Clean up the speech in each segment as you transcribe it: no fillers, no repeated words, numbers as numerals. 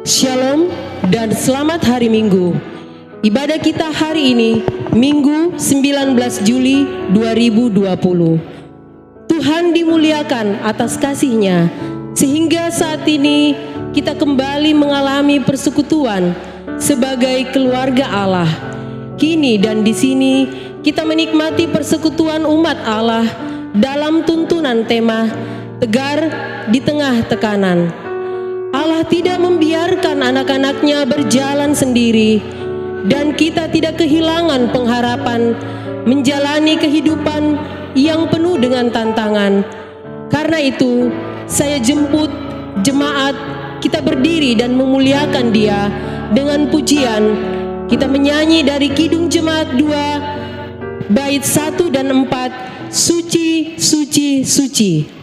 Shalom dan selamat hari Minggu. Ibadah kita hari ini, Minggu 19 Juli 2020. Tuhan dimuliakan atas kasih-Nya, sehingga saat ini kita kembali mengalami persekutuan sebagai keluarga Allah. Kini dan di sini kita menikmati persekutuan umat Allah dalam tuntunan tema Tegar di Tengah Tekanan. Allah tidak membiarkan anak-anak-Nya berjalan sendiri, dan kita tidak kehilangan pengharapan menjalani kehidupan yang penuh dengan tantangan. Karena itu, saya jemput jemaat kita berdiri dan memuliakan Dia dengan pujian. Kita menyanyi dari Kidung Jemaat 2, bait 1 dan 4, Suci, Suci, Suci.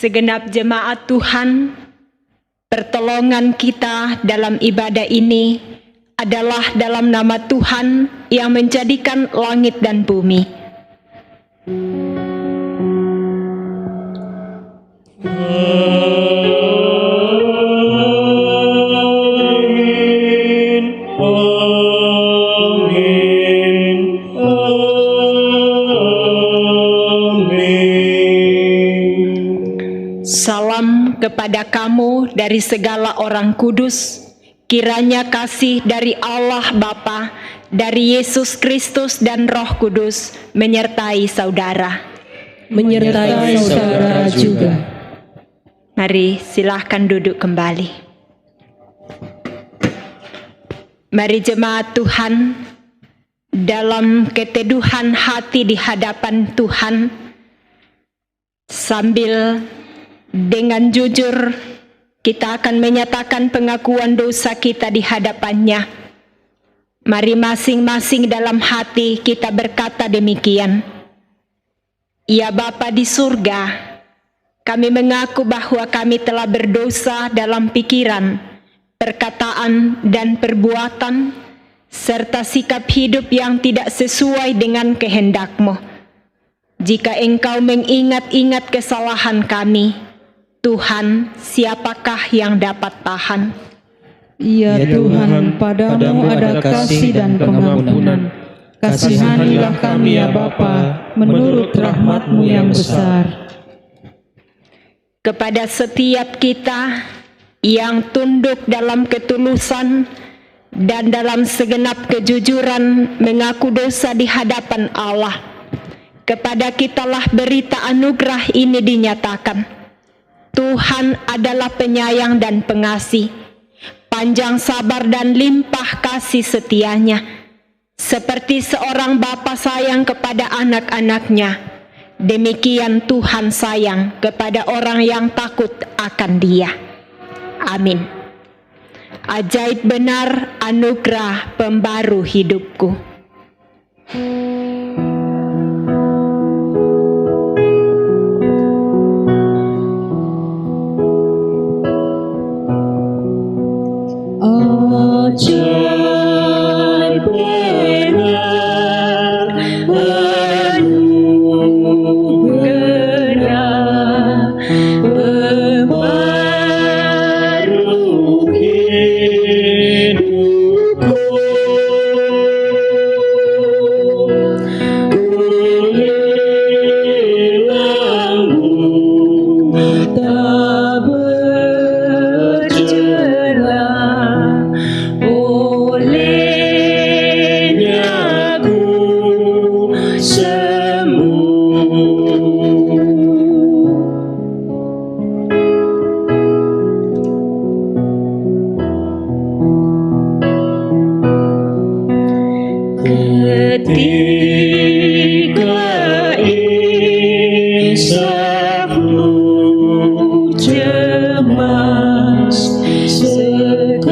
Segenap jemaat Tuhan, pertolongan kita dalam ibadah ini adalah dalam nama Tuhan yang menjadikan langit dan bumi. Salam kepada kamu dari segala orang kudus, kiranya kasih dari Allah Bapa, dari Yesus Kristus dan Roh Kudus menyertai saudara. Menyertai saudara juga. Mari silahkan duduk kembali. Mari jemaat Tuhan, dalam keteduhan hati di hadapan Tuhan, sambil dengan jujur kita akan menyatakan pengakuan dosa kita di hadapan-Nya. Mari masing-masing dalam hati kita berkata demikian. Ya Bapa di surga, kami mengaku bahwa kami telah berdosa dalam pikiran, perkataan, dan perbuatan, serta sikap hidup yang tidak sesuai dengan kehendak-Mu. Jika Engkau mengingat-ingat kesalahan kami, Tuhan, siapakah yang dapat tahan? Ya Tuhan, padamu ada kasih dan pengampunan. Kasihanilah kami ya Bapa, menurut rahmat-Mu yang besar. Kepada setiap kita yang tunduk dalam ketulusan dan dalam segenap kejujuran mengaku dosa di hadapan Allah, kepada kitalah berita anugerah ini dinyatakan. Tuhan adalah penyayang dan pengasih, panjang sabar dan limpah kasih setia-Nya. Seperti seorang bapa sayang kepada anak-anaknya, Demikian Tuhan sayang kepada orang yang takut akan Dia. Amin. Ajaib benar anugerah pembaru hidupku. Ajaib benar anugerah pembaru hidupku. Kulilangmu tak bercerah, olehnya ku sembuh. Ketika insafmu cemas, sekarang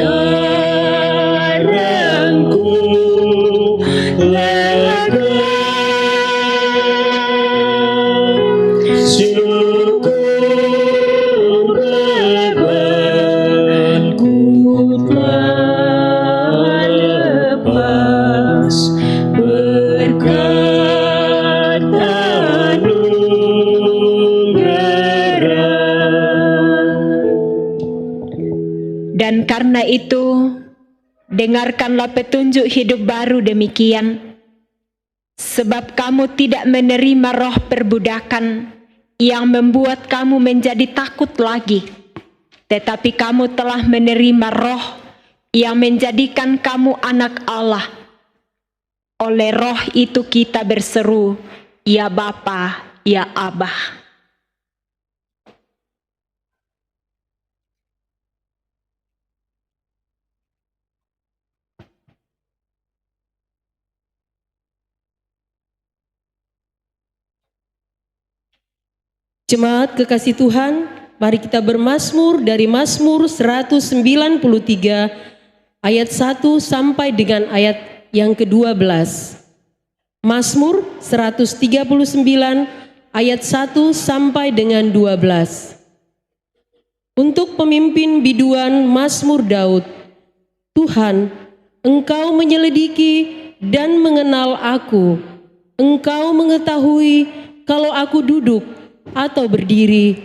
ku lega. Syukur bebanku telah lepas, berkat anugerah. Dan karena itu, dengarkanlah petunjuk hidup baru demikian. Sebab kamu tidak menerima roh perbudakan yang membuat kamu menjadi takut lagi, tetapi kamu telah menerima roh yang menjadikan kamu anak Allah. Oleh roh itu kita berseru, ya Bapa, ya Abah. Jemaat kekasih Tuhan, mari kita bermazmur dari Mazmur 193 ayat 1 sampai dengan ayat yang ke-12. Mazmur 139 ayat 1 sampai dengan 12. Untuk pemimpin biduan Mazmur Daud. Tuhan, Engkau menyelidiki dan mengenal aku. Engkau mengetahui kalau aku duduk atau berdiri.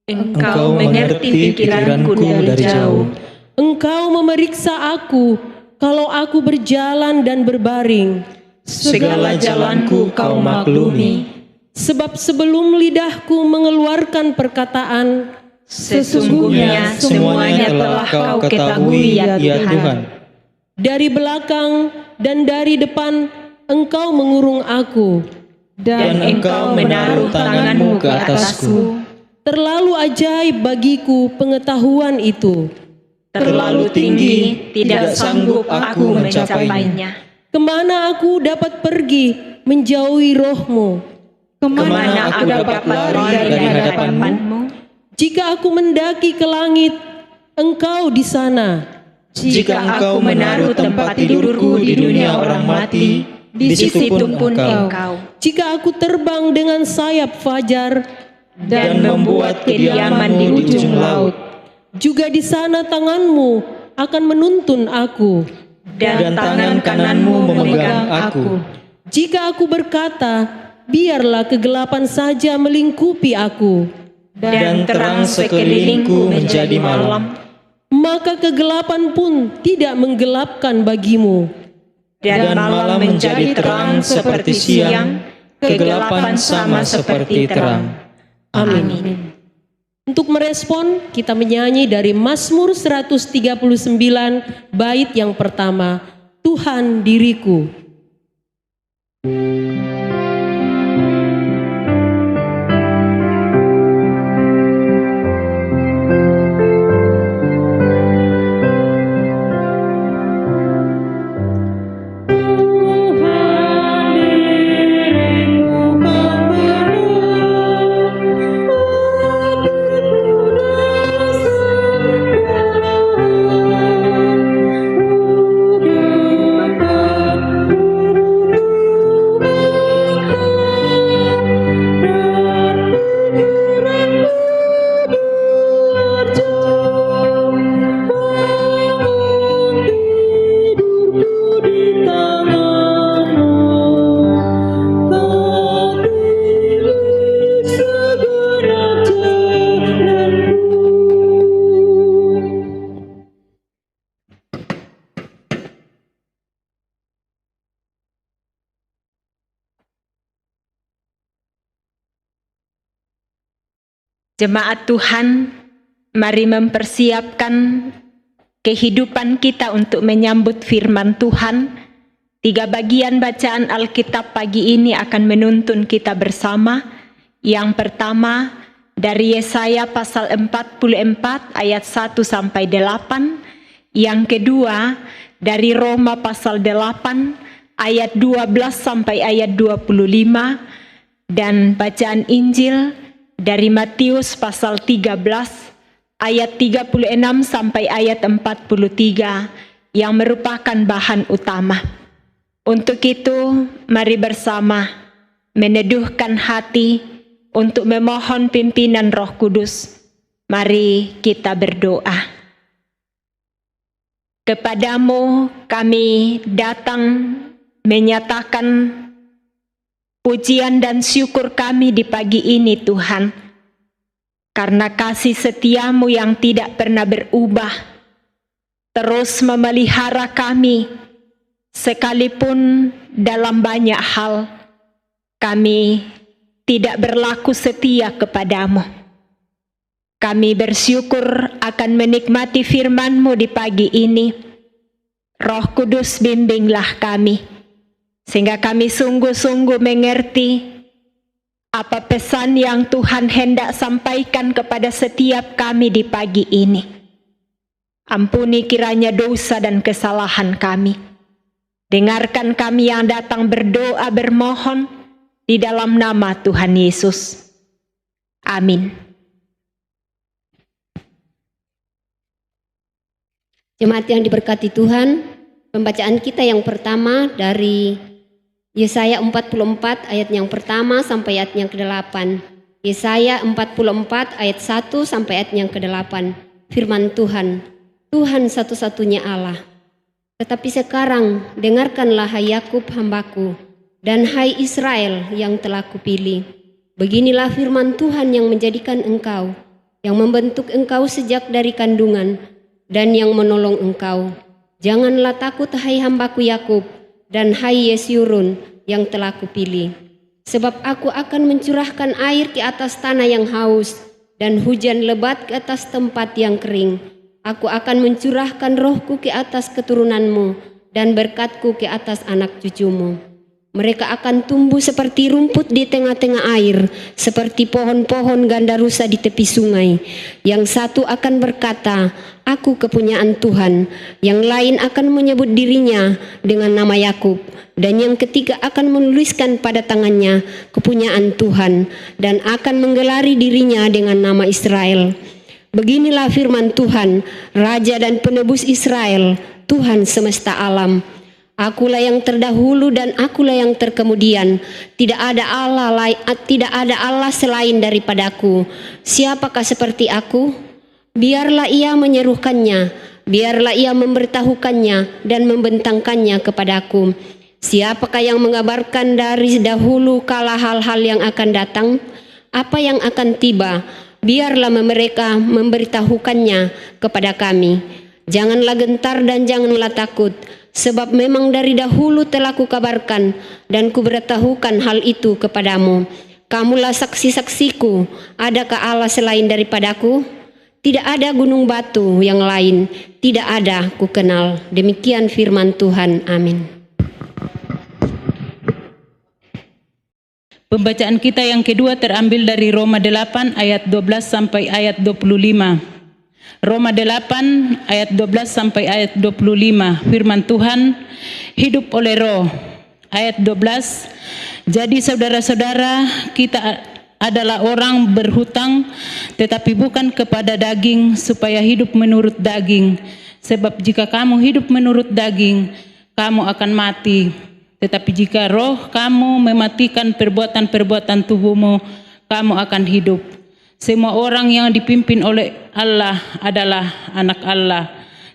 Engkau mengerti pikiranku dari jauh. Engkau memeriksa aku kalau aku berjalan dan berbaring. Segala jalanku kau maklumi. Sebab sebelum lidahku mengeluarkan perkataan, Sesungguhnya semuanya telah kau ketahui ya Tuhan. dari belakang dan dari depan Engkau mengurung aku. Dan Engkau menaruh tanganmu ke atasku. Terlalu ajaib bagiku pengetahuan itu. Terlalu tinggi, tidak sanggup aku mencapainya. Kemana aku dapat pergi menjauhi roh-Mu? Kemana aku dapat lari dari hadapan-Mu? Jika aku mendaki ke langit, Engkau di sana. Jika aku menaruh tempat tidurku di dunia orang mati, di situ pun Engkau. Jika aku terbang dengan sayap fajar, Dan membuat kediaman di ujung laut, juga di sana tangan-Mu akan menuntun aku. dan tangan kananmu memegang aku. Jika aku berkata, biarlah kegelapan saja melingkupi aku, Dan terang sekelilingku menjadi malam, maka kegelapan pun tidak menggelapkan bagimu. dan malam menjadi terang seperti siang, kegelapan sama seperti terang. Amin. Untuk merespon, kita menyanyi dari Mazmur 139 bait yang pertama, Tuhan diriku. Tuhan dirimu memenuhi Jemaat Tuhan, mari mempersiapkan kehidupan kita untuk menyambut firman Tuhan. 3 bagian bacaan Alkitab pagi ini akan menuntun kita bersama. Yang pertama dari Yesaya pasal 44 ayat 1 sampai 8. Yang kedua dari Roma pasal 8 ayat 12 sampai ayat 25. Dan bacaan Injil dari Matius pasal 13 ayat 36 sampai ayat 43 yang merupakan bahan utama. Untuk itu, mari bersama meneduhkan hati untuk memohon pimpinan Roh Kudus. Mari kita berdoa. Kepadamu kami datang menyatakan pujian dan syukur kami di pagi ini Tuhan, karena kasih setiamu yang tidak pernah berubah, terus memelihara kami, sekalipun dalam banyak hal kami tidak berlaku setia kepadamu. Kami bersyukur akan menikmati firman-Mu di pagi ini. Roh Kudus bimbinglah kami, sehingga kami sungguh-sungguh mengerti apa pesan yang Tuhan hendak sampaikan kepada setiap kami di pagi ini. Ampuni kiranya dosa dan kesalahan kami. Dengarkan kami yang datang berdoa bermohon di dalam nama Tuhan Yesus. Amin. Jemaat yang diberkati Tuhan, pembacaan kita yang pertama dari Yesaya 44 ayat yang pertama sampai ayat yang ke-8. Yesaya 44 ayat 1 sampai ayat yang ke-8. Firman Tuhan, Tuhan satu-satunya Allah. Tetapi sekarang dengarkanlah hai Yakub hambaku, dan hai Israel yang telah kupilih. Beginilah firman Tuhan yang menjadikan engkau, yang membentuk engkau sejak dari kandungan, dan yang menolong engkau. Janganlah takut hai hambaku Yakub, dan hai Yesyurun yang telah kupilih. Sebab aku akan mencurahkan air ke atas tanah yang haus, dan hujan lebat ke atas tempat yang kering. Aku akan mencurahkan rohku ke atas keturunanmu, dan berkatku ke atas anak cucumu. Mereka akan tumbuh seperti rumput di tengah-tengah air, seperti pohon-pohon gandarusa di tepi sungai. Yang satu akan berkata, aku kepunyaan Tuhan. Yang lain akan menyebut dirinya dengan nama Yakub. Dan yang ketiga akan menuliskan pada tangannya kepunyaan Tuhan, dan akan menggelari dirinya dengan nama Israel. Beginilah firman Tuhan, Raja dan Penebus Israel, Tuhan semesta alam. Akulah yang terdahulu dan akulah yang terkemudian. Tidak ada Allah selain daripadaku. Siapakah seperti aku? Biarlah ia menyerukannya, biarlah ia memberitahukannya dan membentangkannya kepadaku. Siapakah yang mengabarkan dari dahulu kala hal-hal yang akan datang? Apa yang akan tiba? Biarlah mereka memberitahukannya kepada kami. Janganlah gentar dan janganlah takut, sebab memang dari dahulu telah kukabarkan dan kuberitahukan hal itu kepadamu. Kamulah saksi-saksiku. Adakah Allah selain daripadaku? Tidak ada gunung batu yang lain, tidak ada kukenal. Demikian firman Tuhan. Amin. Pembacaan kita yang kedua terambil dari Roma 8 ayat 12 sampai ayat 25. Roma 8 ayat 12 sampai ayat 25. Firman Tuhan, hidup oleh roh. Ayat 12, jadi saudara-saudara, kita adalah orang berhutang, tetapi bukan kepada daging, supaya hidup menurut daging. Sebab jika kamu hidup menurut daging, kamu akan mati. Tetapi jika roh kamu mematikan perbuatan-perbuatan tubuhmu, kamu akan hidup. Semua orang yang dipimpin oleh Allah adalah anak Allah.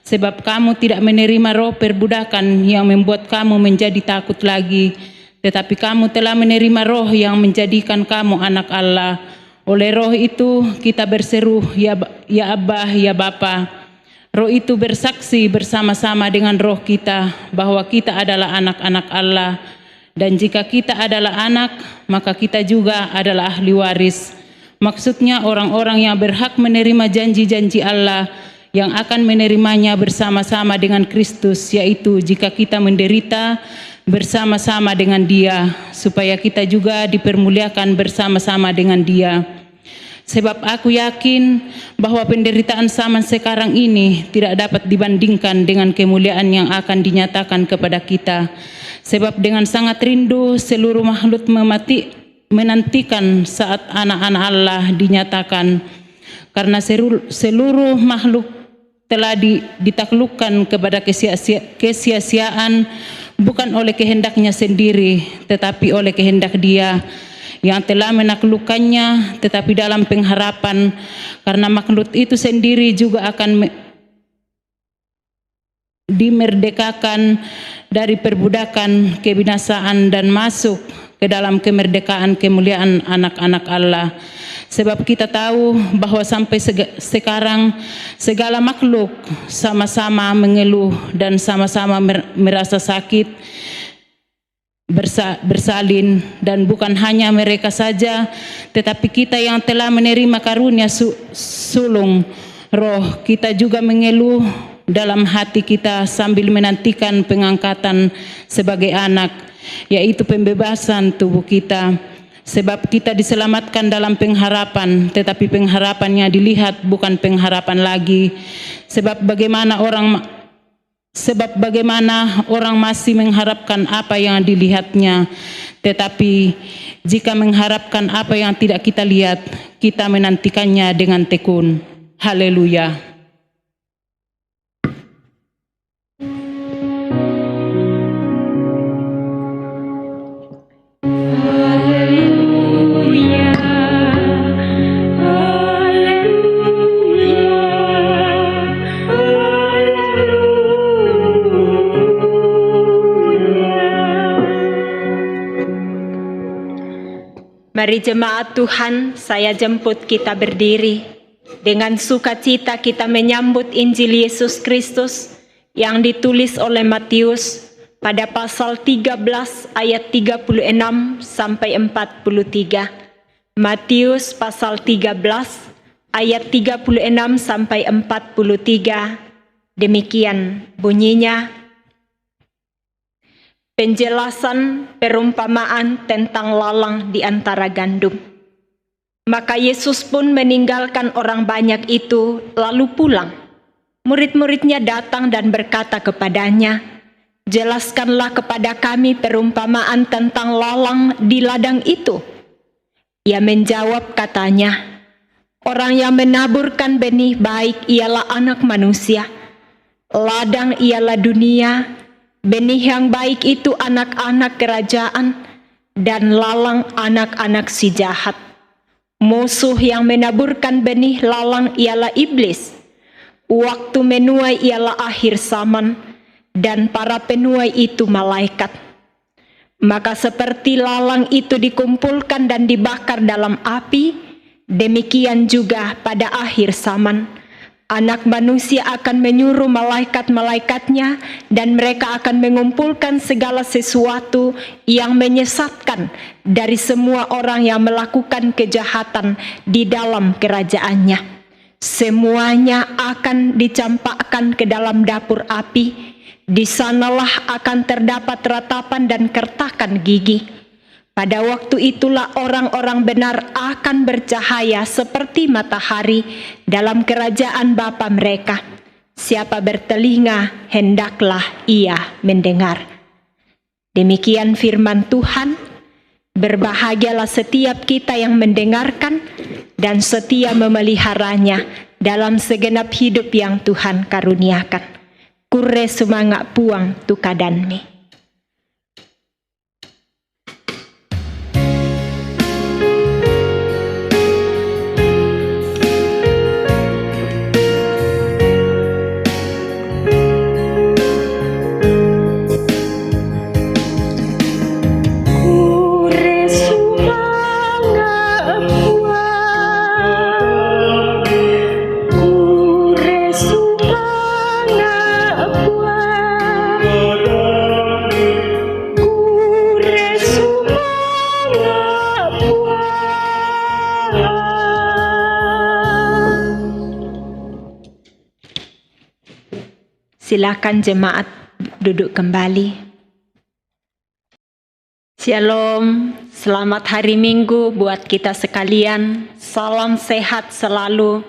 Sebab kamu tidak menerima roh perbudakan yang membuat kamu menjadi takut lagi, tetapi kamu telah menerima roh yang menjadikan kamu anak Allah. Oleh roh itu kita berseru, ya Abba, ya Bapa. Roh itu bersaksi bersama-sama dengan roh kita bahwa kita adalah anak-anak Allah. Dan jika kita adalah anak, maka kita juga adalah ahli waris. Maksudnya orang-orang yang berhak menerima janji-janji Allah yang akan menerimanya bersama-sama dengan Kristus, yaitu jika kita menderita bersama-sama dengan Dia, supaya kita juga dipermuliakan bersama-sama dengan Dia. Sebab aku yakin bahwa penderitaan zaman sekarang ini tidak dapat dibandingkan dengan kemuliaan yang akan dinyatakan kepada kita. Sebab dengan sangat rindu seluruh makhluk menantikan saat anak-anak Allah dinyatakan, karena seluruh makhluk telah ditaklukkan kepada kesia-siaan, bukan oleh kehendaknya sendiri, tetapi oleh kehendak Dia yang telah menaklukkannya, tetapi dalam pengharapan, karena makhluk itu sendiri juga akan dimerdekakan dari perbudakan kebinasaan dan masuk ke dalam kemerdekaan kemuliaan anak-anak Allah. Sebab kita tahu bahwa sampai sekarang segala makhluk sama-sama mengeluh dan sama-sama merasa sakit, bersalin, dan bukan hanya mereka saja, tetapi kita yang telah menerima karunia sulung roh, kita juga mengeluh dalam hati kita sambil menantikan pengangkatan sebagai anak, yaitu pembebasan tubuh kita. Sebab kita diselamatkan dalam pengharapan, tetapi pengharapannya dilihat bukan pengharapan lagi. Sebab bagaimana orang masih mengharapkan apa yang dilihatnya, tetapi jika mengharapkan apa yang tidak kita lihat, kita menantikannya dengan tekun. Haleluya. Mari jemaat Tuhan, saya jemput kita berdiri. Dengan sukacita kita menyambut Injil Yesus Kristus yang ditulis oleh Matius pada pasal 13 ayat 36 sampai 43. Matius pasal 13 ayat 36 sampai 43. Demikian bunyinya. Penjelasan perumpamaan tentang lalang di antara gandum. Maka Yesus pun meninggalkan orang banyak itu lalu pulang. Murid-muridnya datang dan berkata kepadanya, "Jelaskanlah kepada kami perumpamaan tentang lalang di ladang itu." Ia menjawab katanya, "Orang yang menaburkan benih baik ialah Anak Manusia. Ladang ialah dunia. Benih yang baik itu anak-anak kerajaan, dan lalang anak-anak si jahat. Musuh yang menaburkan benih lalang ialah iblis. Waktu menuai ialah akhir zaman, dan para penuai itu malaikat. Maka seperti lalang itu dikumpulkan dan dibakar dalam api, demikian juga pada akhir zaman. Anak Manusia akan menyuruh malaikat-malaikatnya, dan mereka akan mengumpulkan segala sesuatu yang menyesatkan dari semua orang yang melakukan kejahatan di dalam kerajaannya. Semuanya akan dicampakkan ke dalam dapur api. Di sanalah akan terdapat ratapan dan kertakan gigi. Pada waktu itulah orang-orang benar akan bercahaya seperti matahari dalam kerajaan Bapa mereka. Siapa bertelinga, hendaklah ia mendengar." Demikian firman Tuhan. Berbahagialah setiap kita yang mendengarkan dan setia memeliharanya dalam segenap hidup yang Tuhan karuniakan. Kure sumangak puang tukadanmi. Kure sumangak puang Silakan jemaat duduk kembali. Shalom, selamat hari Minggu buat kita sekalian. Salam sehat selalu.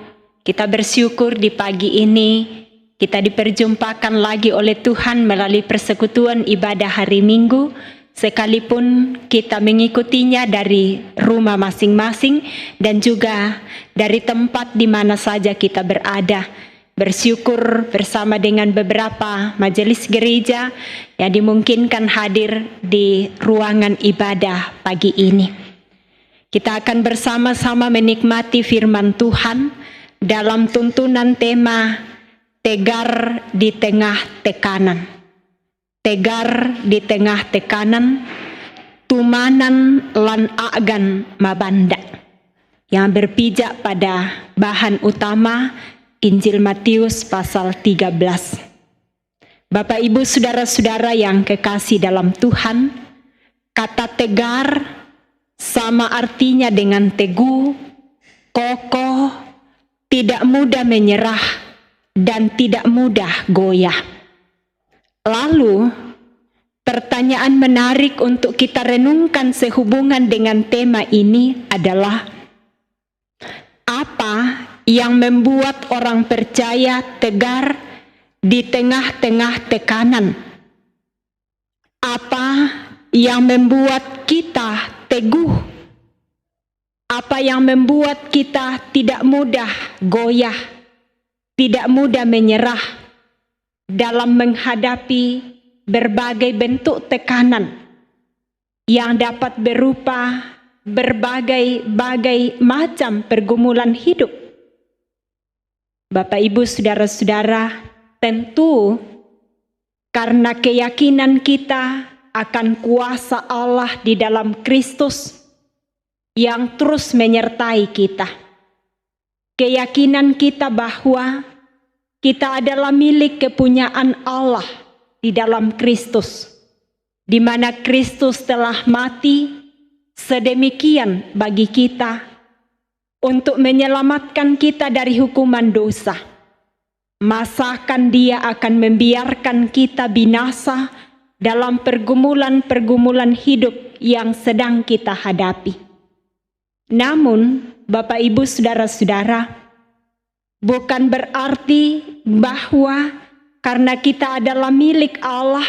Kita bersyukur di pagi ini kita diperjumpakan lagi oleh Tuhan melalui persekutuan ibadah hari Minggu. Sekalipun kita mengikutinya dari rumah masing-masing dan juga dari tempat di mana saja kita berada. Bersyukur bersama dengan beberapa majelis gereja yang dimungkinkan hadir di ruangan ibadah pagi ini. Kita akan bersama-sama menikmati firman Tuhan dalam tuntunan tema tegar di tengah tekanan. Tegar di tengah tekanan, tumanan lan agan mabanda, yang berpijak pada bahan utama Injil Matius pasal 13. Bapak Ibu saudara-saudara yang kekasih dalam Tuhan, kata tegar sama artinya dengan teguh, kokoh, tidak mudah menyerah, dan tidak mudah goyah. Lalu, pertanyaan menarik untuk kita renungkan sehubungan dengan tema ini adalah, apa yang membuat orang percaya tegar di tengah-tengah tekanan? Apa yang membuat kita teguh? Apa yang membuat kita tidak mudah goyah, tidak mudah menyerah dalam menghadapi berbagai bentuk tekanan yang dapat berupa berbagai macam pergumulan hidup? Bapak Ibu saudara-saudara, tentu karena keyakinan kita akan kuasa Allah di dalam Kristus yang terus menyertai kita. Keyakinan kita bahwa kita adalah milik kepunyaan Allah di dalam Kristus, di mana Kristus telah mati sedemikian bagi kita untuk menyelamatkan kita dari hukuman dosa. Masakan Dia akan membiarkan kita binasa dalam pergumulan-pergumulan hidup yang sedang kita hadapi. Namun, Bapak Ibu saudara-saudara, bukan berarti bahwa karena kita adalah milik Allah,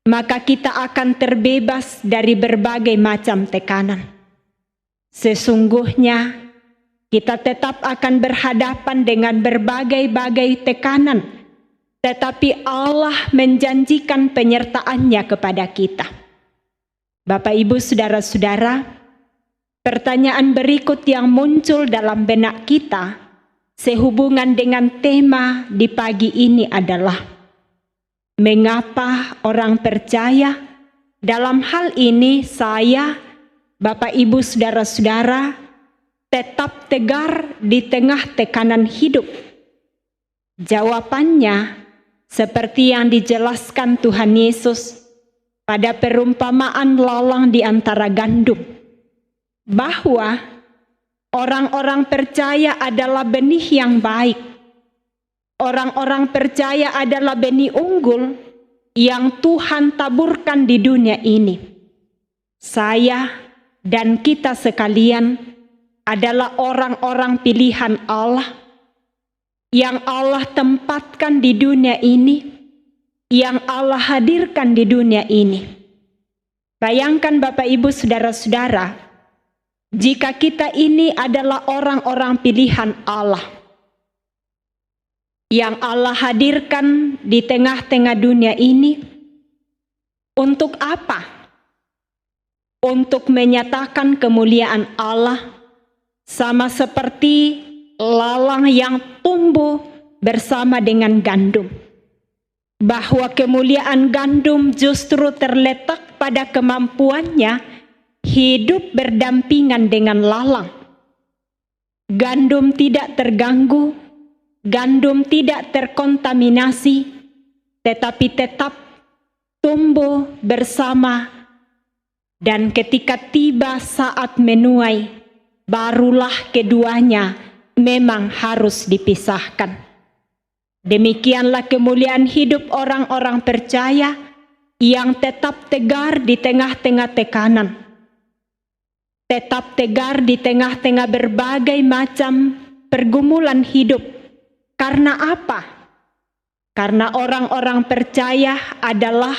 maka kita akan terbebas dari berbagai macam tekanan. Sesungguhnya, kita tetap akan berhadapan dengan berbagai tekanan, tetapi Allah menjanjikan penyertaan-Nya kepada kita. Bapak Ibu saudara-saudara, pertanyaan berikut yang muncul dalam benak kita sehubungan dengan tema di pagi ini adalah, mengapa orang percaya, dalam hal ini saya, Bapak Ibu saudara-saudara, tetap tegar di tengah tekanan hidup? Jawabannya seperti yang dijelaskan Tuhan Yesus pada perumpamaan lalang di antara gandum, bahwa orang-orang percaya adalah benih yang baik. Orang-orang percaya adalah benih unggul yang Tuhan taburkan di dunia ini. Saya dan kita sekalian adalah orang-orang pilihan Allah yang Allah tempatkan di dunia ini, yang Allah hadirkan di dunia ini. Bayangkan Bapak Ibu saudara-saudara, jika kita ini adalah orang-orang pilihan Allah yang Allah hadirkan di tengah-tengah dunia ini, untuk apa? Untuk menyatakan kemuliaan Allah, sama seperti lalang yang tumbuh bersama dengan gandum. Bahwa kemuliaan gandum justru terletak pada kemampuannya hidup berdampingan dengan lalang. Gandum tidak terganggu, gandum tidak terkontaminasi, tetapi tetap tumbuh bersama. Dan ketika tiba saat menuai, barulah keduanya memang harus dipisahkan. Demikianlah kemuliaan hidup orang-orang percaya yang tetap tegar di tengah-tengah tekanan. Tetap tegar di tengah-tengah berbagai macam pergumulan hidup. Karena apa? Karena orang-orang percaya adalah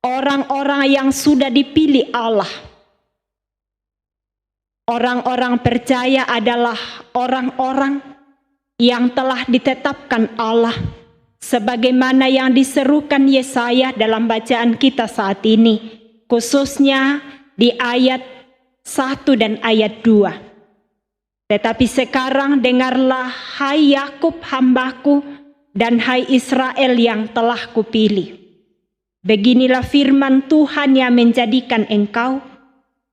orang-orang yang sudah dipilih Allah. Orang-orang percaya adalah orang-orang yang telah ditetapkan Allah, sebagaimana yang diserukan Yesaya dalam bacaan kita saat ini, khususnya di ayat 1 dan ayat 2. Tetapi sekarang dengarlah, hai Yakub hambaku, dan hai Israel yang telah kupilih. Beginilah firman Tuhan yang menjadikan engkau,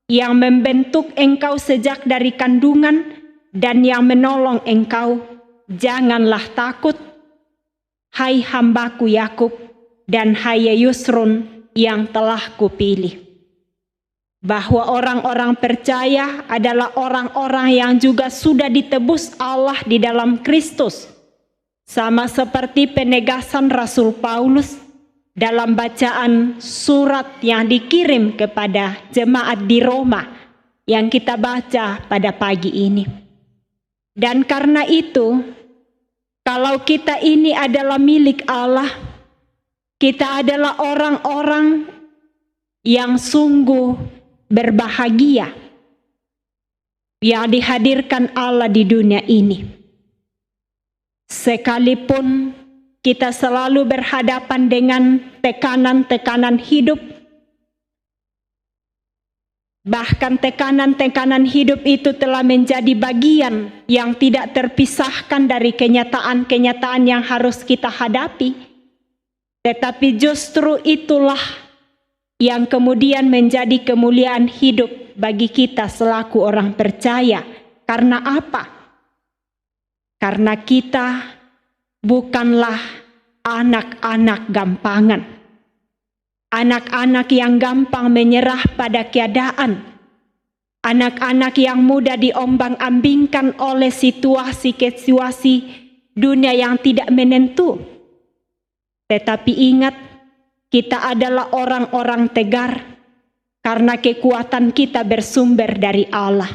yang membentuk engkau sejak dari kandungan, dan yang menolong engkau. Janganlah takut, hai hambaku Yakub, dan hai Yusrun yang telah kupilih. Bahwa orang-orang percaya adalah orang-orang yang juga sudah ditebus Allah di dalam Kristus. Sama seperti penegasan Rasul Paulus dalam bacaan surat yang dikirim kepada jemaat di Roma yang kita baca pada pagi ini. Dan karena itu, kalau kita ini adalah milik Allah, kita adalah orang-orang yang sungguh berbahagia yang dihadirkan Allah di dunia ini. Sekalipun kita selalu berhadapan dengan tekanan-tekanan hidup, bahkan tekanan-tekanan hidup itu telah menjadi bagian yang tidak terpisahkan dari kenyataan-kenyataan yang harus kita hadapi. Tetapi justru itulah yang kemudian menjadi kemuliaan hidup bagi kita selaku orang percaya. Karena apa? Karena kita bukanlah anak-anak gampangan. Anak-anak yang gampang menyerah pada keadaan. Anak-anak yang mudah diombang-ambingkan oleh situasi-situasi dunia yang tidak menentu. Tetapi ingat, kita adalah orang-orang tegar karena kekuatan kita bersumber dari Allah.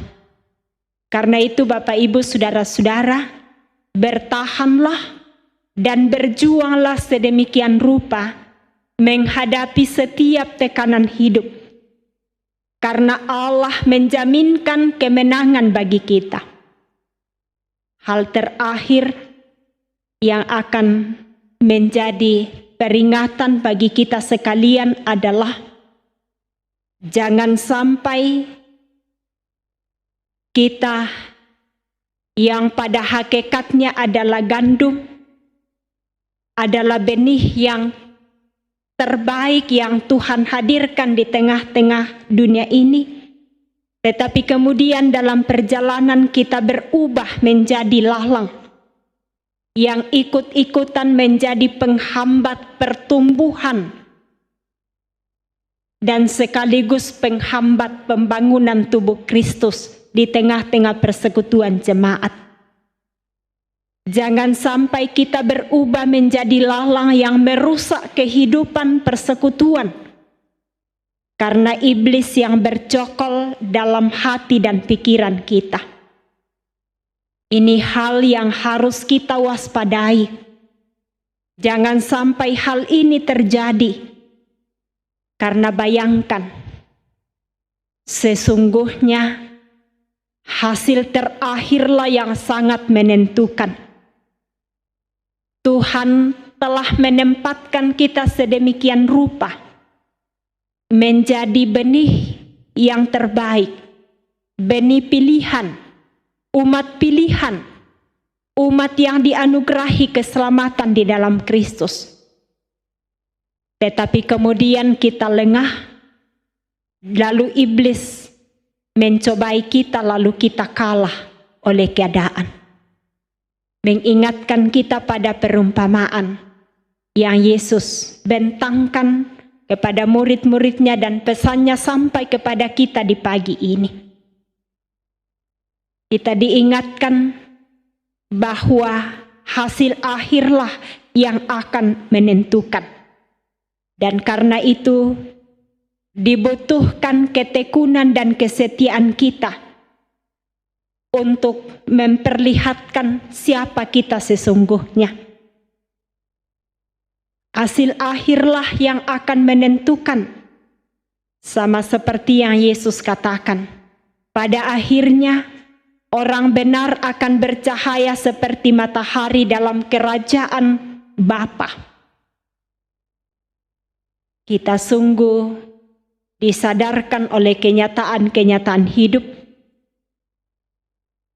Karena itu Bapak Ibu Saudara-saudara, bertahanlah dan berjuanglah sedemikian rupa menghadapi setiap tekanan hidup. Karena Allah menjaminkan kemenangan bagi kita. Hal terakhir yang akan menjadi peringatan bagi kita sekalian adalah jangan sampai kita yang pada hakikatnya adalah gandum, adalah benih yang terbaik yang Tuhan hadirkan di tengah-tengah dunia ini. Tetapi kemudian dalam perjalanan kita berubah menjadi lalang yang ikut-ikutan menjadi penghambat pertumbuhan dan sekaligus penghambat pembangunan tubuh Kristus di tengah-tengah persekutuan jemaat. Jangan sampai kita berubah menjadi lalang yang merusak kehidupan persekutuan karena iblis yang bercokol dalam hati dan pikiran kita. Ini hal yang harus kita waspadai. Jangan sampai hal ini terjadi. Karena bayangkan, sesungguhnya hasil terakhirlah yang sangat menentukan. Tuhan telah menempatkan kita sedemikian rupa menjadi benih yang terbaik, benih pilihan, umat pilihan, umat yang dianugerahi keselamatan di dalam Kristus. Tetapi kemudian kita lengah, lalu iblis mencobai kita, lalu kita kalah oleh keadaan. Mengingatkan kita pada perumpamaan yang Yesus bentangkan kepada murid-muridnya dan pesannya sampai kepada kita di pagi ini. Kita diingatkan bahwa hasil akhirlah yang akan menentukan. Dan karena itu dibutuhkan ketekunan dan kesetiaan kita untuk memperlihatkan siapa kita sesungguhnya. Hasil akhirlah yang akan menentukan, sama seperti yang Yesus katakan. Pada akhirnya orang benar akan bercahaya seperti matahari dalam kerajaan Bapa. Kita sungguh disadarkan oleh kenyataan-kenyataan hidup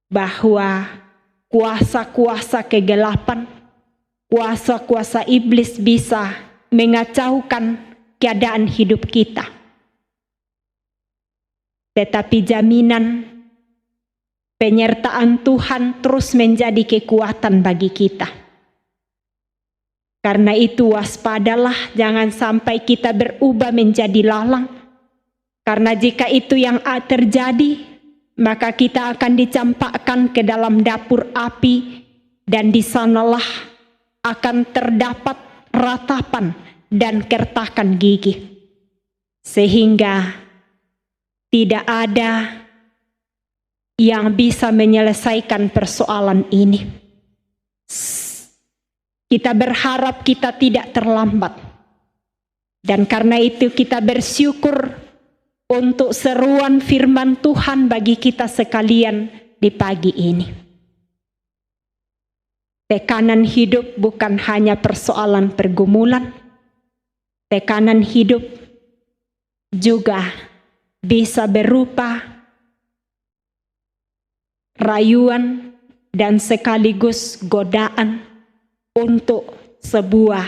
bahwa kuasa-kuasa kegelapan, kuasa-kuasa iblis bisa mengacaukan keadaan hidup kita. Tetapi jaminan penyertaan Tuhan terus menjadi kekuatan bagi kita. Karena itu waspadalah, jangan sampai kita berubah menjadi lalang. Karena jika itu yang terjadi, maka kita akan dicampakkan ke dalam dapur api, dan di sanalah akan terdapat ratapan dan kertakan gigi. Sehingga tidak ada yang bisa menyelesaikan persoalan ini. Kita berharap kita tidak terlambat. Dan karena itu kita bersyukur untuk seruan firman Tuhan bagi kita sekalian di pagi ini. Tekanan hidup bukan hanya persoalan pergumulan. Tekanan hidup juga bisa berupa rayuan dan sekaligus godaan untuk sebuah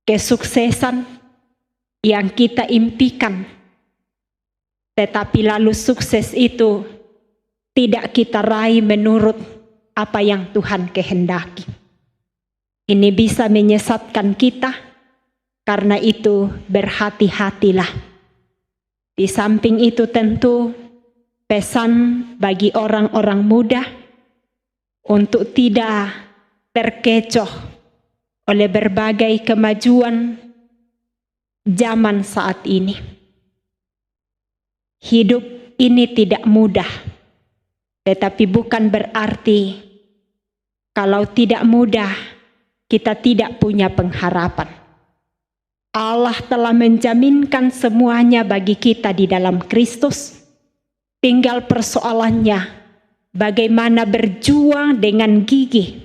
kesuksesan yang kita impikan. Tetapi lalu sukses itu tidak kita raih menurut apa yang Tuhan kehendaki. Ini bisa menyesatkan kita, karena itu berhati-hatilah. Di samping itu tentu pesan bagi orang-orang muda untuk tidak terkecoh oleh berbagai kemajuan zaman saat ini. Hidup ini tidak mudah, tetapi bukan berarti kalau tidak mudah kita tidak punya pengharapan. Allah telah menjaminkan semuanya bagi kita di dalam Kristus. Tinggal persoalannya bagaimana berjuang dengan gigih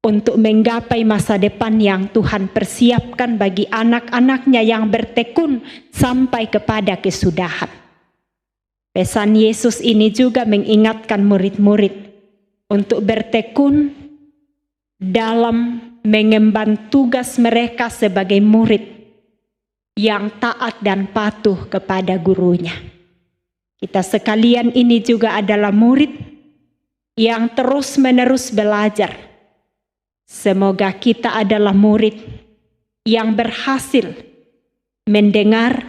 untuk menggapai masa depan yang Tuhan persiapkan bagi anak-anaknya yang bertekun sampai kepada kesudahan. Pesan Yesus ini juga mengingatkan murid-murid untuk bertekun dalam mengemban tugas mereka sebagai murid yang taat dan patuh kepada gurunya. Kita sekalian ini juga adalah murid yang terus-menerus belajar. Semoga kita adalah murid yang berhasil mendengar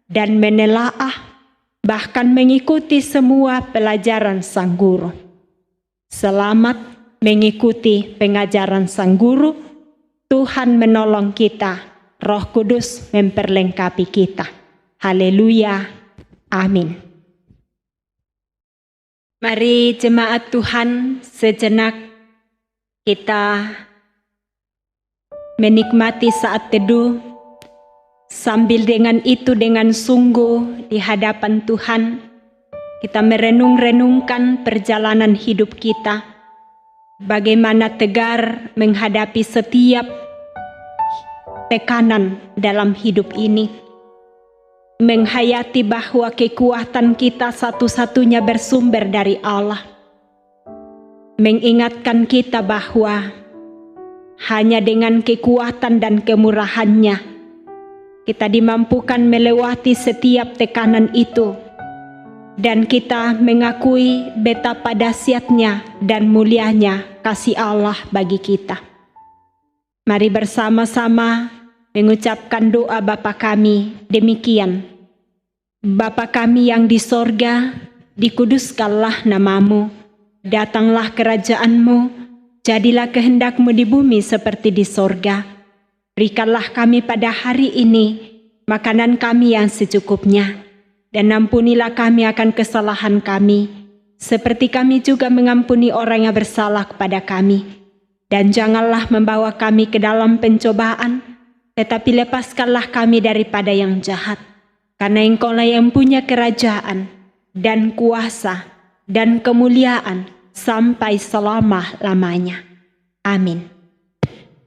dan menelaah, bahkan mengikuti semua pelajaran sang guru. Selamat mengikuti pengajaran sang guru. Tuhan menolong kita, Roh Kudus memperlengkapi kita. Haleluya, amin. Mari jemaat Tuhan, sejenak kita menikmati saat teduh, sambil dengan itu dengan sungguh di hadapan Tuhan kita merenung-renungkan perjalanan hidup kita. Bagaimana tegar menghadapi setiap tekanan dalam hidup ini. Menghayati bahwa kekuatan kita satu-satunya bersumber dari Allah. Mengingatkan kita bahwa hanya dengan kekuatan dan kemurahannya kita dimampukan melewati setiap tekanan itu. Dan kita mengakui betapa dahsyatnya dan mulianya kasih Allah bagi kita. Mari bersama-sama mengucapkan doa Bapa kami demikian. Bapa kami yang di sorga, dikuduskanlah namamu, datanglah kerajaan-Mu, jadilah kehendak-Mu di bumi seperti di sorga. Berikanlah kami pada hari ini makanan kami yang secukupnya, dan ampunilah kami akan kesalahan kami, seperti kami juga mengampuni orang yang bersalah kepada kami. Dan janganlah membawa kami ke dalam pencobaan, tetapi lepaskanlah kami daripada yang jahat. Karena Engkau-Lah yang punya kerajaan, dan kuasa, dan kemuliaan, sampai selama-lamanya. Amin.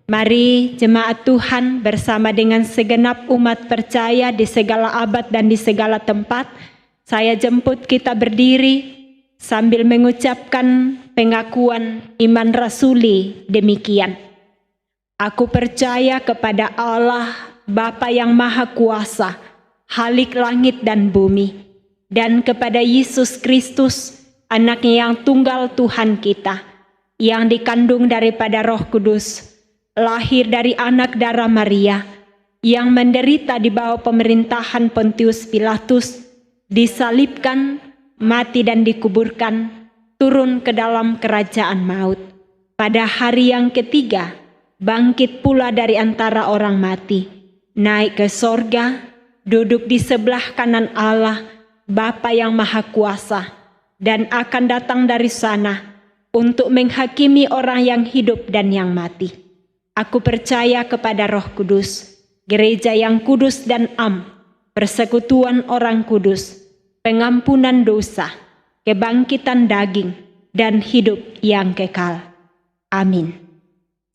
Mari jemaat Tuhan bersama dengan segenap umat percaya di segala abad dan di segala tempat, saya jemput kita berdiri sambil mengucapkan pengakuan iman rasuli demikian. Aku percaya kepada Allah, Bapa yang Maha Kuasa, Khalik langit dan bumi, dan kepada Yesus Kristus, Anaknya yang tunggal Tuhan kita, yang dikandung daripada Roh Kudus, lahir dari anak darah Maria, yang menderita di bawah pemerintahan Pontius Pilatus, disalibkan, mati dan dikuburkan, turun ke dalam kerajaan maut. Pada hari yang ketiga, bangkit pula dari antara orang mati, naik ke sorga, duduk di sebelah kanan Allah, Bapa yang Maha Kuasa, dan akan datang dari sana untuk menghakimi orang yang hidup dan yang mati. Aku percaya kepada Roh Kudus, gereja yang kudus dan am, persekutuan orang kudus, pengampunan dosa, kebangkitan daging, dan hidup yang kekal. Amin.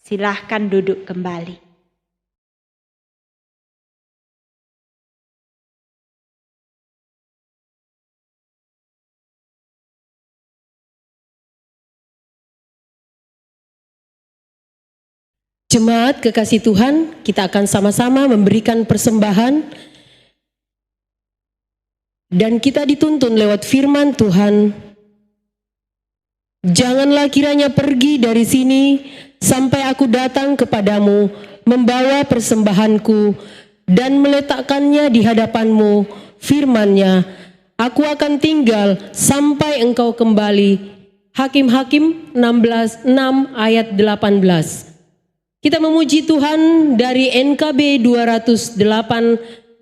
Silahkan duduk kembali. Jemaat kekasih Tuhan, kita akan sama-sama memberikan persembahan dan kita dituntun lewat firman Tuhan. Janganlah kiranya pergi dari sini sampai aku datang kepadamu membawa persembahanku dan meletakkannya di hadapanmu. Firman-Nya, aku akan tinggal sampai engkau kembali. Hakim-Hakim 16:6 ayat 18. Kita memuji Tuhan dari NKB 208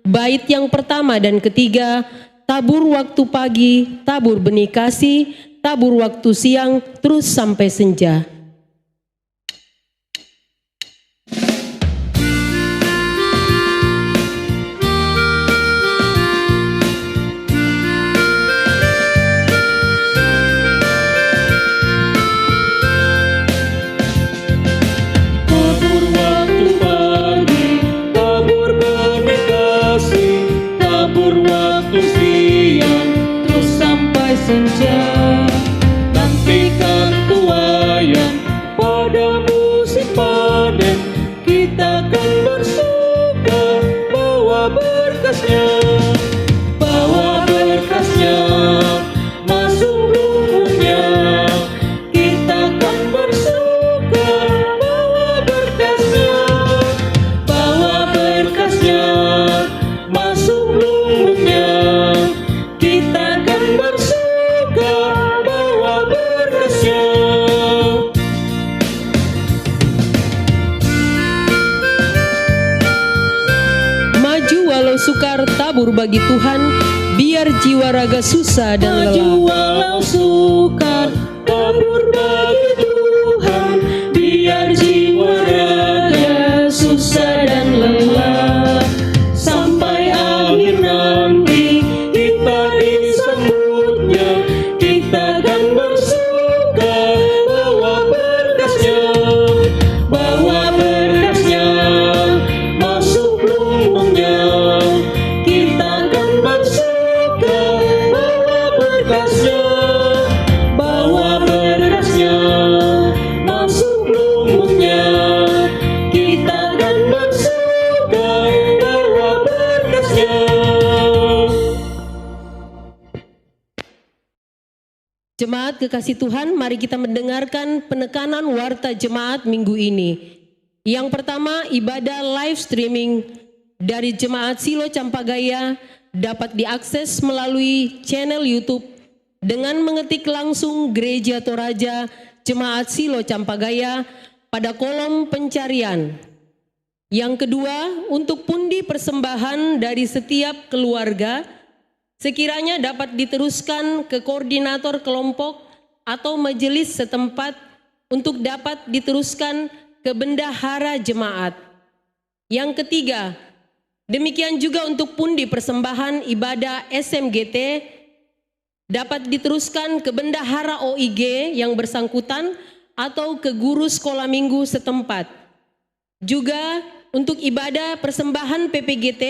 bait yang pertama dan ketiga, tabur waktu pagi, tabur benih kasih, tabur waktu siang, terus sampai senja. Nantikan tuayan pada musim panen, kita akan bersuka bawa berkasnya, masuk lumbungnya. Kita akan bersuka bawa berkasnya, masuk lumbungnya. Kita akan bersuka bawa berkasnya. Maju walau sukar, tabur bagi Tuhan, biar jiwa raga susah dan lelah. Maju walau sukar, tabur bagi Tuhan, biar jiwa raga susah dan lelah. Sampai akhir nanti kita disambutnya, kita akan bersuka bawa berkasnya, masuk lumbungnya. Kita akan bersuka bawa berkasnya, masuk lumbungnya. Kita akan bersuka bawa berkasnya. Jemaat kekasih Tuhan, mari kita mendengarkan penekanan warta jemaat minggu ini. Yang pertama, ibadah live streaming dari Jemaat Silo Campagaya dapat diakses melalui channel YouTube dengan mengetik langsung Gereja Toraja Jemaat Silo Campagaya pada kolom pencarian. Yang kedua, untuk pundi persembahan dari setiap keluarga sekiranya dapat diteruskan ke koordinator kelompok atau majelis setempat untuk dapat diteruskan ke bendahara jemaat. Yang ketiga, demikian juga untuk pundi persembahan ibadah SMGT dapat diteruskan ke bendahara OIG yang bersangkutan atau ke guru sekolah minggu setempat. Juga untuk ibadah persembahan PPGT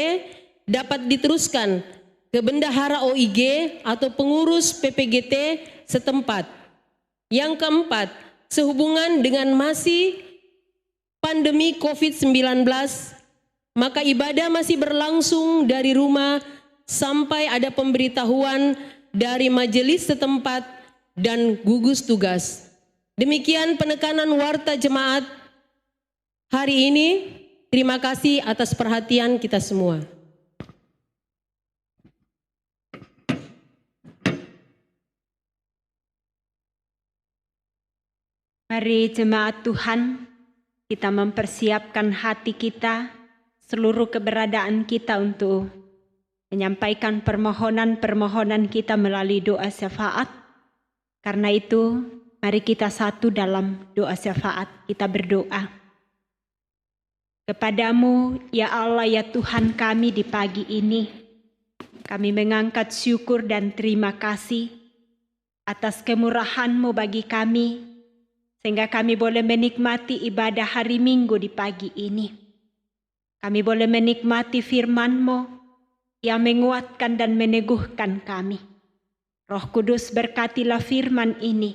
dapat diteruskan ke bendahara OIG atau pengurus PPGT setempat. Yang keempat, sehubungan dengan masih pandemi COVID-19, maka ibadah masih berlangsung dari rumah sampai ada pemberitahuan dari majelis setempat dan gugus tugas. Demikian penekanan warta jemaat hari ini. Terima kasih atas perhatian kita semua. Mari jemaat Tuhan, kita mempersiapkan hati kita, seluruh keberadaan kita untuk menyampaikan permohonan-permohonan kita melalui doa syafaat. Karena itu, mari kita satu dalam doa syafaat, kita berdoa. Kepadamu, ya Allah, ya Tuhan kami di pagi ini, kami mengangkat syukur dan terima kasih atas kemurahan-Mu bagi kami, sehingga kami boleh menikmati ibadah hari Minggu di pagi ini. Kami boleh menikmati firman-Mu yang menguatkan dan meneguhkan kami. Roh Kudus, berkatilah firman ini,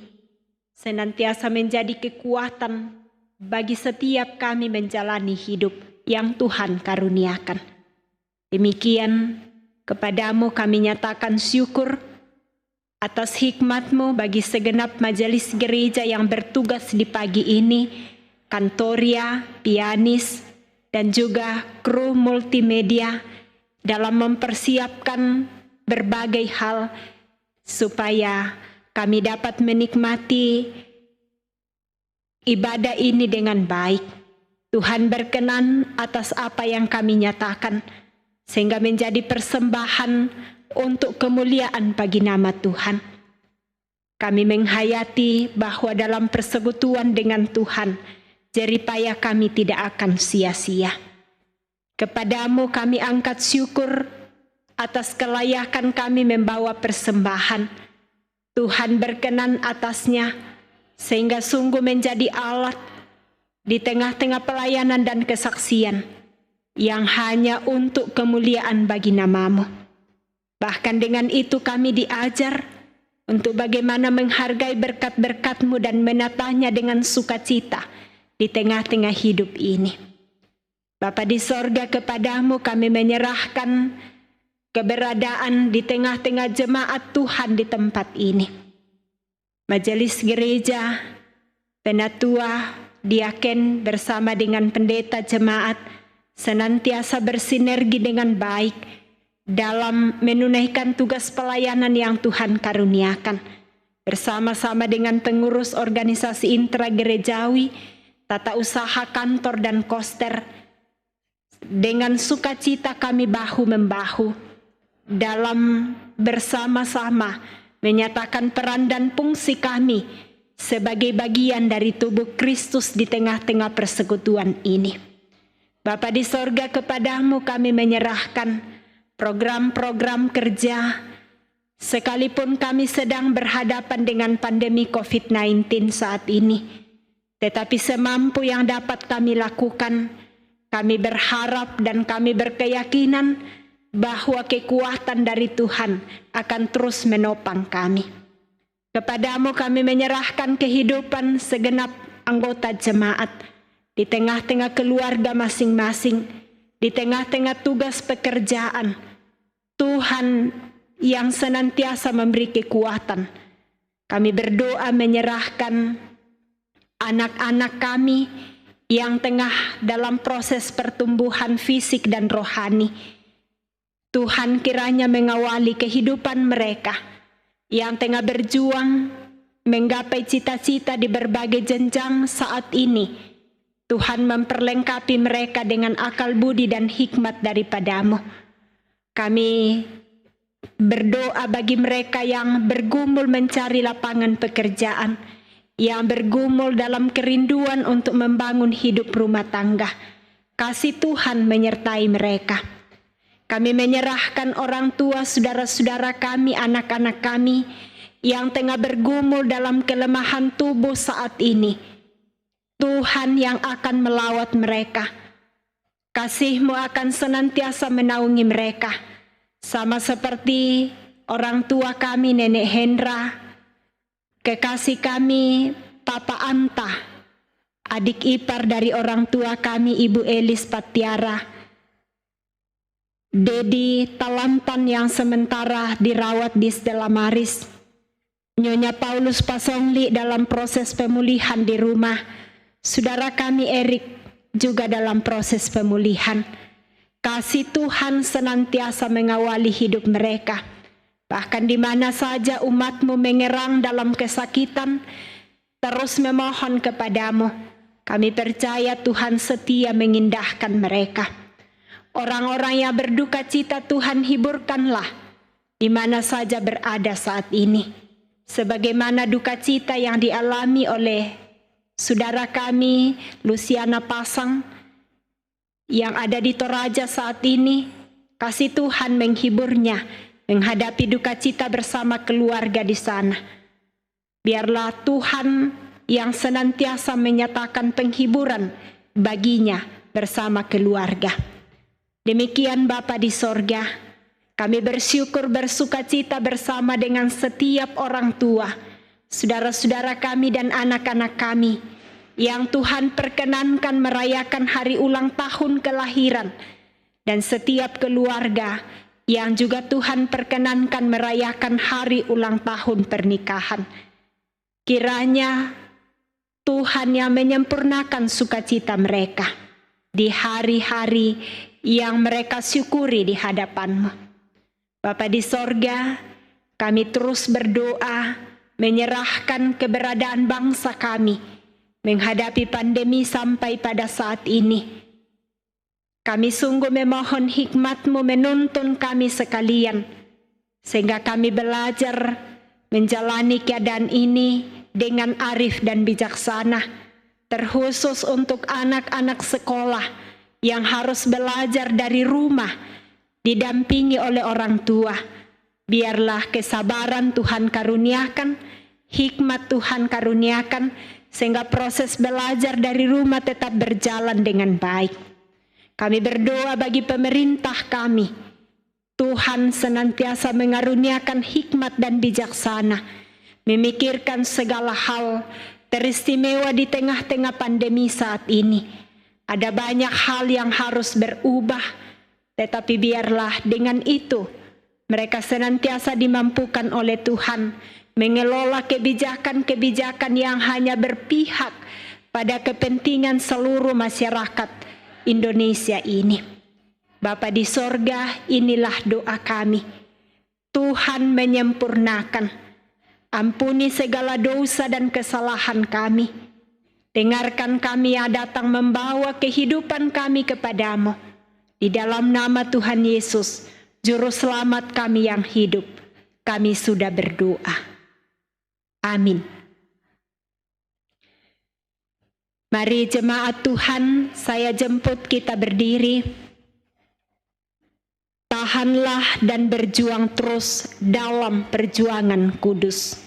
senantiasa menjadi kekuatan bagi setiap kami menjalani hidup yang Tuhan karuniakan. Demikian kepadamu kami nyatakan syukur atas hikmat-Mu bagi segenap majelis gereja yang bertugas di pagi ini, kantoria, pianis, dan juga kru multimedia dalam mempersiapkan berbagai hal supaya kami dapat menikmati ibadah ini dengan baik. Tuhan berkenan atas apa yang kami nyatakan, sehingga menjadi persembahan untuk kemuliaan bagi nama Tuhan. Kami menghayati bahwa dalam persekutuan dengan Tuhan, jeripaya kami tidak akan sia-sia. Kepadamu kami angkat syukur atas kelayakan kami membawa persembahan. Tuhan berkenan atasnya, sehingga sungguh menjadi alat di tengah-tengah pelayanan dan kesaksian yang hanya untuk kemuliaan bagi nama-Mu. Bahkan dengan itu kami diajar untuk bagaimana menghargai berkat-berkat-Mu dan menatanya dengan sukacita di tengah-tengah hidup ini. Bapa di sorga, kepadamu kami menyerahkan keberadaan di tengah-tengah jemaat Tuhan di tempat ini. Majelis gereja, penatua, diaken bersama dengan pendeta jemaat senantiasa bersinergi dengan baik dalam menunaikan tugas pelayanan yang Tuhan karuniakan. Bersama-sama dengan pengurus organisasi intragerejawi, tata usaha kantor dan koster, dengan sukacita kami bahu-membahu dalam bersama-sama menyatakan peran dan fungsi kami sebagai bagian dari tubuh Kristus di tengah-tengah persekutuan ini. Bapa di sorga, kepadamu kami menyerahkan program-program kerja, sekalipun kami sedang berhadapan dengan pandemi COVID-19 saat ini. Tetapi semampu yang dapat kami lakukan, kami berharap dan kami berkeyakinan bahwa kekuatan dari Tuhan akan terus menopang kami. Kepadamu kami menyerahkan kehidupan segenap anggota jemaat di tengah-tengah keluarga masing-masing, di tengah-tengah tugas pekerjaan. Tuhan yang senantiasa memberi kekuatan. Kami berdoa menyerahkan anak-anak kami yang tengah dalam proses pertumbuhan fisik dan rohani. Tuhan kiranya mengawali kehidupan mereka, yang tengah berjuang menggapai cita-cita di berbagai jenjang saat ini. Tuhan memperlengkapi mereka dengan akal budi dan hikmat daripadamu. Kami berdoa bagi mereka yang bergumul mencari lapangan pekerjaan, yang bergumul dalam kerinduan untuk membangun hidup rumah tangga. Kasih Tuhan menyertai mereka. Kami menyerahkan orang tua, saudara-saudara kami, anak-anak kami yang tengah bergumul dalam kelemahan tubuh saat ini. Tuhan yang akan melawat mereka. Kasih-Mu akan senantiasa menaungi mereka. Sama seperti orang tua kami, Nenek Hendra, kekasih kami, Papa Anta, adik ipar dari orang tua kami, Ibu Elis Patiara, Dedi Talantan yang sementara dirawat di Stella Maris, Nyonya Paulus Pasongli dalam proses pemulihan di rumah, saudara kami Erik juga dalam proses pemulihan. Kasih Tuhan senantiasa mengawali hidup mereka. Bahkan di mana saja umat-Mu mengerang dalam kesakitan, terus memohon kepadamu. Kami percaya Tuhan setia mengindahkan mereka. Orang-orang yang berduka cita Tuhan hiburkanlah di mana saja berada saat ini. Sebagaimana duka cita yang dialami oleh saudara kami Luciana Pasang yang ada di Toraja saat ini, kasih Tuhan menghiburnya, menghadapi duka cita bersama keluarga di sana. Biarlah Tuhan yang senantiasa menyatakan penghiburan baginya bersama keluarga. Demikian Bapa di sorga, kami bersyukur bersuka cita bersama dengan setiap orang tua, saudara-saudara kami dan anak-anak kami, yang Tuhan perkenankan merayakan hari ulang tahun kelahiran, dan setiap keluarga yang juga Tuhan perkenankan merayakan hari ulang tahun pernikahan. Kiranya Tuhan yang menyempurnakan sukacita mereka di hari-hari yang mereka syukuri di hadapan-Mu. Bapa di sorga, kami terus berdoa menyerahkan keberadaan bangsa kami menghadapi pandemi sampai pada saat ini. Kami sungguh memohon hikmat-Mu menuntun kami sekalian, sehingga kami belajar menjalani keadaan ini dengan arif dan bijaksana, terkhusus untuk anak-anak sekolah yang harus belajar dari rumah, didampingi oleh orang tua. Biarlah kesabaran Tuhan karuniakan, hikmat Tuhan karuniakan, sehingga proses belajar dari rumah tetap berjalan dengan baik. Kami berdoa bagi pemerintah kami, Tuhan senantiasa mengaruniakan hikmat dan bijaksana, memikirkan segala hal teristimewa di tengah-tengah pandemi saat ini. Ada banyak hal yang harus berubah, tetapi biarlah dengan itu mereka senantiasa dimampukan oleh Tuhan mengelola kebijakan-kebijakan yang hanya berpihak pada kepentingan seluruh masyarakat Indonesia ini. Bapa di sorga, inilah doa kami. Tuhan menyempurnakan, ampuni segala dosa dan kesalahan kami. Dengarkan kami yang datang membawa kehidupan kami kepadamu. Di dalam nama Tuhan Yesus, Juru Selamat kami yang hidup, kami sudah berdoa. Amin. Mari jemaat Tuhan, saya jemput kita berdiri. Tahanlah dan berjuang terus dalam perjuangan kudus.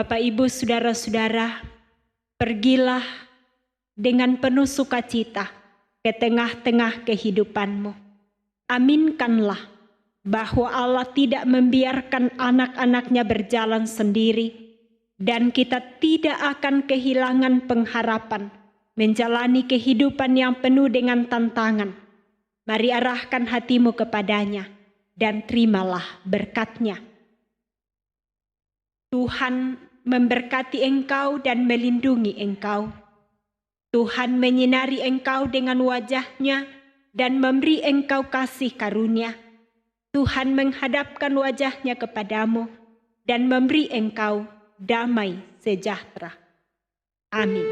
Bapak, Ibu, Saudara-saudara, pergilah dengan penuh sukacita ke tengah-tengah kehidupanmu. Aminkanlah bahwa Allah tidak membiarkan anak-anaknya berjalan sendiri, dan kita tidak akan kehilangan pengharapan menjalani kehidupan yang penuh dengan tantangan. Mari arahkan hatimu kepadanya dan terimalah berkat-Nya. Tuhan memberkati engkau dan melindungi engkau. Tuhan menyinari engkau dengan wajah-Nya dan memberi engkau kasih karunia. Tuhan menghadapkan wajah-Nya kepadamu dan memberi engkau damai sejahtera. Amin.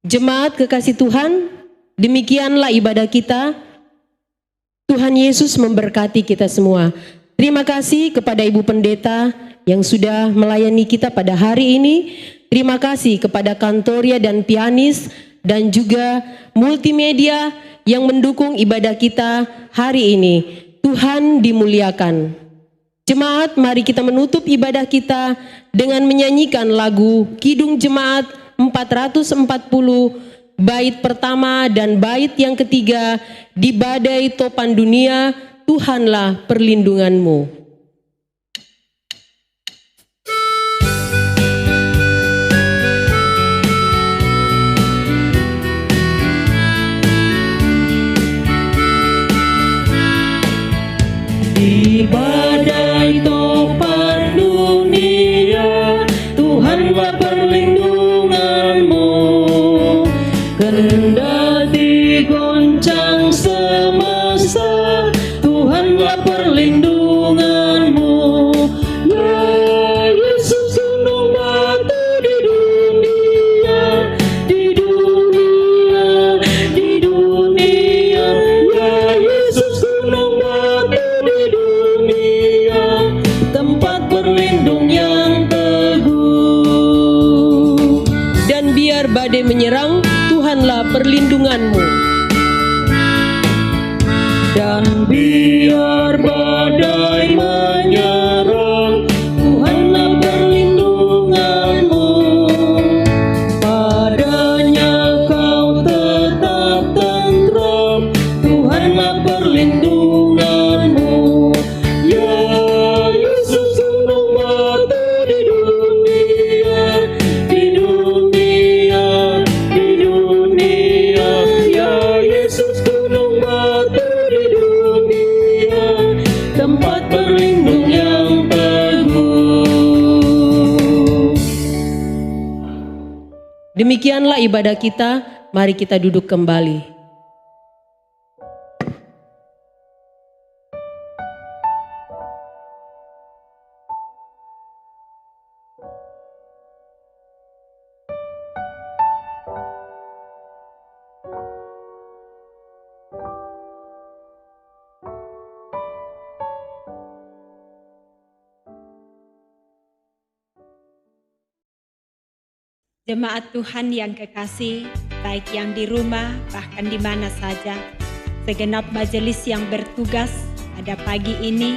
Jemaat kekasih Tuhan, demikianlah ibadah kita. Tuhan Yesus memberkati kita semua. Terima kasih kepada Ibu Pendeta yang sudah melayani kita pada hari ini. Terima kasih kepada kantoria dan pianis dan juga multimedia yang mendukung ibadah kita hari ini. Tuhan dimuliakan. Jemaat, mari kita menutup ibadah kita dengan menyanyikan lagu Kidung Jemaat 440 bait pertama dan bait yang ketiga, di badai topan dunia Tuhanlah perlindunganmu. Di badai topan dunia Tuhanlah perlindunganmu. Kendati goncang semesta Tuhanlah perlindunganmu. Ya Yesus gunung batu di dunia, di dunia, di dunia. Ya Yesus gunung batu di dunia, tempat berlindung yang teguh. Dan biar badai menyerang, Tuhanlah perlindunganmu. Dan biar badai menyerang, Tuhanlah perlindunganmu. Padanya kau tetap tentram, Tuhanlah perlindunganmu. Ya Yesus gunung batu di dunia, di dunia, di dunia. Ya Yesus gunung batu di dunia, tempat berlindung yang teguh. Demikianlah ibadah kita, mari kita duduk kembali. Jemaat Tuhan yang kekasih, baik yang di rumah bahkan di mana saja, segenap majelis yang bertugas pada pagi ini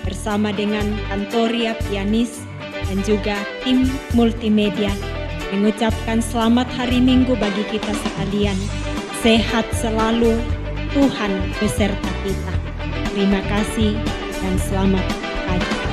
bersama dengan kantoria pianis dan juga tim multimedia mengucapkan selamat hari Minggu bagi kita sekalian. Sehat selalu, Tuhan beserta kita. Terima kasih dan selamat pagi.